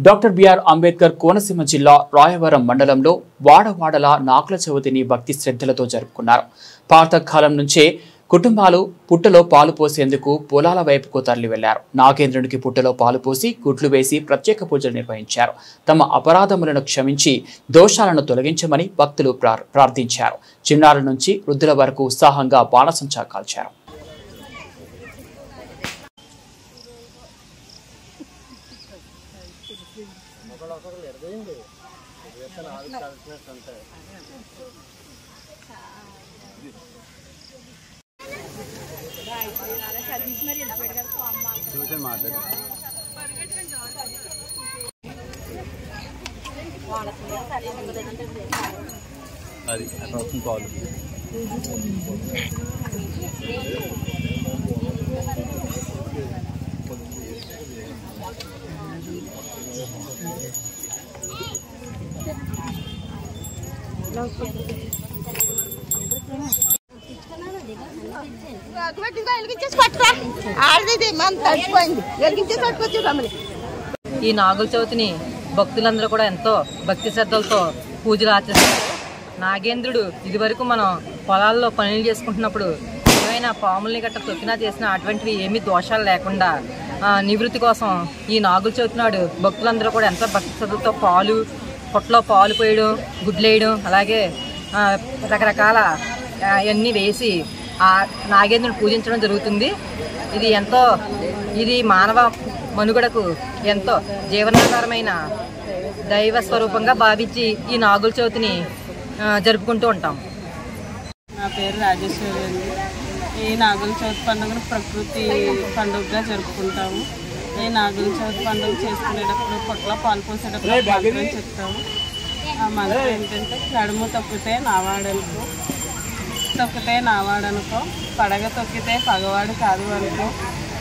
Doctor BR Ambedkar Konaseema జిల్లా రాయవరం మండలంలో వాడవాడల నాగుల చవితిని భక్తి శ్రద్ధలతో జరుపుకున్నారు. పాతకాలం నుంచే కుటుంబాలు పుట్టలో పాలు పోసేందుకు పొలాల వైపుకు తరలి వెళ్లారు. నాగేంద్రునికి పుట్టలో పాలు పోసి గుడ్లు వేసి ప్రత్యేక పూజలు నిర్వహించారు. తమ అపరాధములను క్షమించి దోషాలను తొలగించమని భక్తులు ప్రార్థించారు. చిన్నారుల నుంచి వృద్ధుల వరకు ఉత్సాహంగా బాణసంచా కాల్చారు. అది అసలు కావాలి ఈ నాగుల చవితిని భక్తులందరూ కూడా ఎంతో భక్తి శ్రద్ధలతో పూజలు ఆచరిస్తారు. నాగేంద్రుడు ఇదివరకు మనం పొలాల్లో పనులు చేసుకుంటున్నప్పుడు ఏమైనా పాముల్ని గట్ట తొక్కినా చేసినా అటువంటివి ఏమీ దోషాలు లేకుండా నివృత్తి కోసం ఈ నాగుల చవితి నాడు భక్తులందరూ కూడా ఎంతో భక్తి శ్రద్ధలతో పొట్టలో పాలు పోయడం, గుడ్లు వేయడం, అలాగే రకరకాల అన్నీ వేసి ఆ నాగేంద్రుని పూజించడం జరుగుతుంది. ఇది మానవ మనుగడకు ఎంతో జీవనాధారమైన దైవ స్వరూపంగా భావించి ఈ నాగుల చవితిని జరుపుకుంటూ ఉంటాం. నా పేరు రాజేశ్వరి అండి. ఈ నాగుల చవితి పండుగను ప్రకృతి పండుగగా జరుపుకుంటాము. ఈ నాగుల చవితి పండుగ చేసుకునేటప్పుడు పొట్ల పాలు పోసేటప్పుడు మంత్రం చెప్తాము. ఆ మంత్రం ఏంటంటే నడుము తొక్కితే నావాడనుకో, తొక్కితే నావాడనుకో, పడగ తొక్కితే పగవాడు కాదు అనుకో,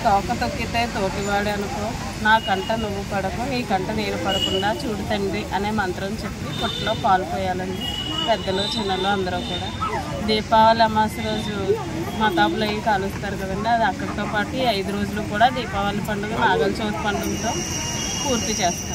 తోక తొక్కితే తోటివాడు అనుకో, నా కంట నువ్వు పడకు, నీ కంట నేను పడకుండా చూడు తండ్రి అనే మంత్రం చెప్పి పొట్టలో పాలు పోయాలండి. పెద్దలు చిన్నలు అందరూ కూడా దీపావళి అమావాస్య రోజు మతాబులు అవి కాలుస్తారు కదండి. అది అక్కడితో పాటు 5 రోజులు కూడా దీపావళి పండుగ నాగుల చవితి పండుగతో పూర్తి చేస్తారు.